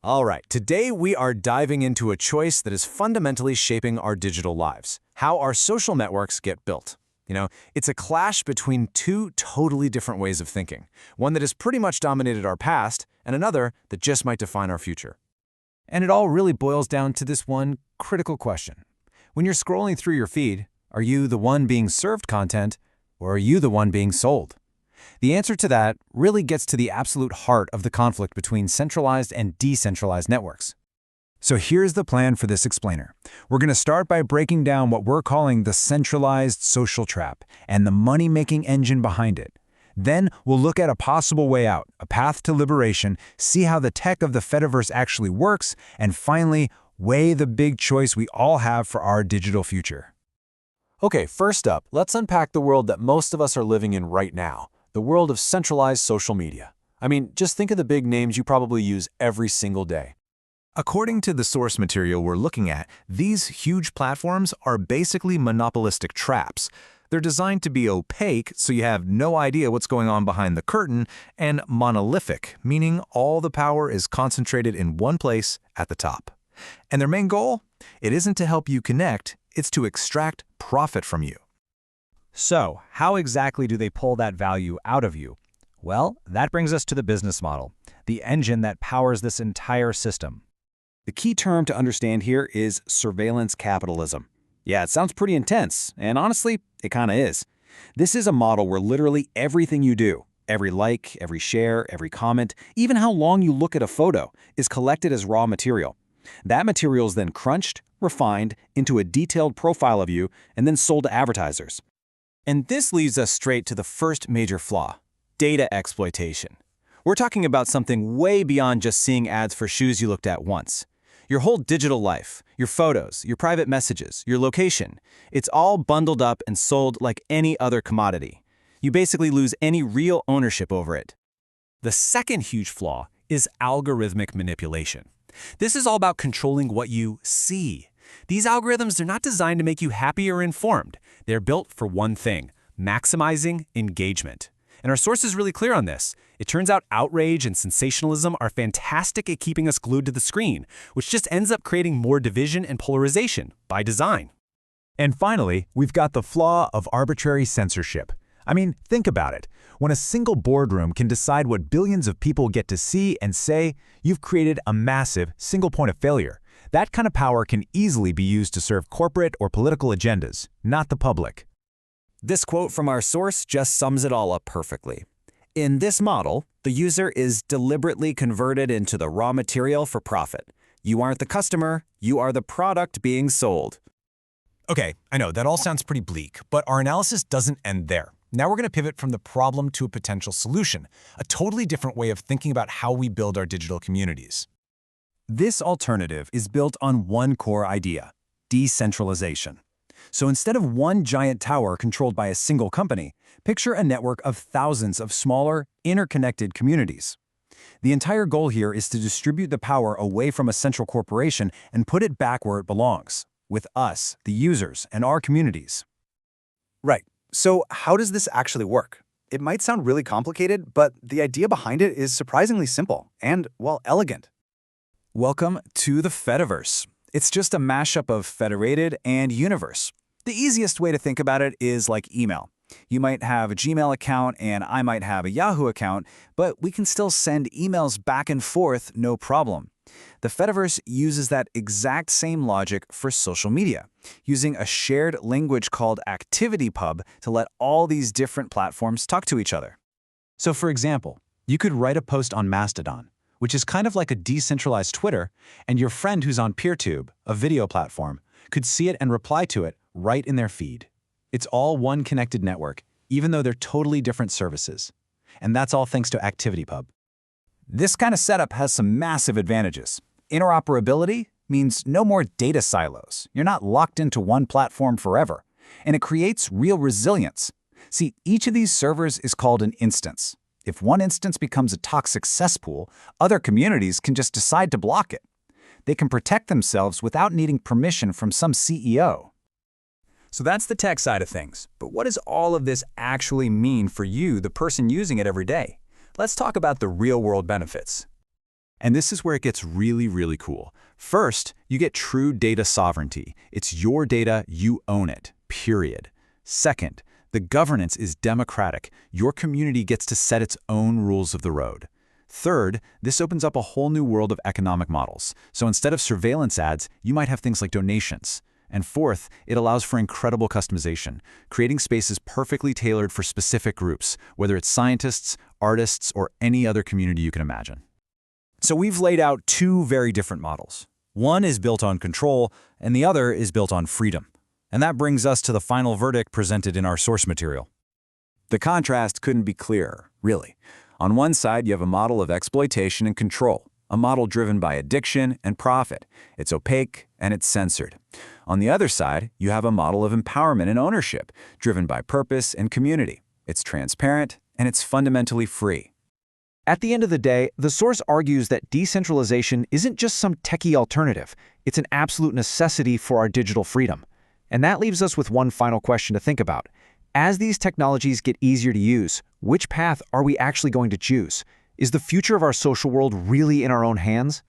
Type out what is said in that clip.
All right, today we are diving into a choice that is fundamentally shaping our digital lives, how our social networks get built. It's a clash between two totally different ways of thinking, one that has pretty much dominated our past and another that just might define our future. And it all really boils down to this one critical question. When you're scrolling through your feed, are you the one being served content or are you the one being sold? The answer to that really gets to the absolute heart of the conflict between centralized and decentralized networks. So here's the plan for this explainer. We're going to start by breaking down what we're calling the centralized social trap and the money-making engine behind it. Then we'll look at a possible way out, a path to liberation, see how the tech of the Fediverse actually works, and finally, weigh the big choice we all have for our digital future. Okay, first up, let's unpack the world that most of us are living in right now. The world of centralized social media. I mean, just think of the big names you probably use every single day. According to the source material we're looking at, these huge platforms are basically monopolistic traps. They're designed to be opaque, so you have no idea what's going on behind the curtain, and monolithic, meaning all the power is concentrated in one place at the top. And their main goal? It isn't to help you connect, it's to extract profit from you. So, how exactly do they pull that value out of you? Well, that brings us to the business model, the engine that powers this entire system. The key term to understand here is surveillance capitalism. Yeah, it sounds pretty intense, and honestly, it kinda is. This is a model where literally everything you do, every like, every share, every comment, even how long you look at a photo, is collected as raw material. That material is then crunched, refined, into a detailed profile of you, and then sold to advertisers. And this leads us straight to the first major flaw, data exploitation. We're talking about something way beyond just seeing ads for shoes you looked at once. Your whole digital life, your photos, your private messages, your location, it's all bundled up and sold like any other commodity. You basically lose any real ownership over it. The second huge flaw is algorithmic manipulation. This is all about controlling what you see. These algorithms, they're not designed to make you happy or informed. They're built for one thing, maximizing engagement. And our source is really clear on this. It turns out outrage and sensationalism are fantastic at keeping us glued to the screen, which just ends up creating more division and polarization by design. And finally, we've got the flaw of arbitrary censorship. I mean, think about it. When a single boardroom can decide what billions of people get to see and say, you've created a massive single point of failure. That kind of power can easily be used to serve corporate or political agendas, not the public. This quote from our source just sums it all up perfectly. In this model, the user is deliberately converted into the raw material for profit. You aren't the customer, you are the product being sold. Okay, I know that all sounds pretty bleak, but our analysis doesn't end there. Now we're going to pivot from the problem to a potential solution, a totally different way of thinking about how we build our digital communities. This alternative is built on one core idea, decentralization. So instead of one giant tower controlled by a single company, picture a network of thousands of smaller, interconnected communities. The entire goal here is to distribute the power away from a central corporation and put it back where it belongs, with us, the users, and our communities. Right. So how does this actually work? It might sound really complicated, but the idea behind it is surprisingly simple and, well, elegant. Welcome to the Fediverse. It's just a mashup of federated and universe. The easiest way to think about it is like email. You might have a Gmail account and I might have a Yahoo account, but we can still send emails back and forth, no problem. The Fediverse uses that exact same logic for social media, using a shared language called ActivityPub to let all these different platforms talk to each other. So for example, you could write a post on Mastodon, which is kind of like a decentralized Twitter, and your friend who's on PeerTube, a video platform, could see it and reply to it right in their feed. It's all one connected network, even though they're totally different services. And that's all thanks to ActivityPub. This kind of setup has some massive advantages. Interoperability means no more data silos. You're not locked into one platform forever. And it creates real resilience. See, each of these servers is called an instance. If one instance becomes a toxic cesspool, other communities can just decide to block it. They can protect themselves without needing permission from some CEO. So that's the tech side of things. But what does all of this actually mean for you, the person using it every day? Let's talk about the real-world benefits. And this is where it gets really, really cool. First, you get true data sovereignty. It's your data, you own it, period. Second, the governance is democratic. Your community gets to set its own rules of the road. Third, this opens up a whole new world of economic models. So instead of surveillance ads, you might have things like donations. And fourth, it allows for incredible customization, creating spaces perfectly tailored for specific groups, whether it's scientists, artists, or any other community you can imagine. So we've laid out two very different models. One is built on control, and the other is built on freedom. And that brings us to the final verdict presented in our source material. The contrast couldn't be clearer, really. On one side, you have a model of exploitation and control, a model driven by addiction and profit. It's opaque and it's censored. On the other side, you have a model of empowerment and ownership, driven by purpose and community. It's transparent and it's fundamentally free. At the end of the day, the source argues that decentralization isn't just some techie alternative. It's an absolute necessity for our digital freedom. And that leaves us with one final question to think about. As these technologies get easier to use, which path are we actually going to choose? Is the future of our social world really in our own hands?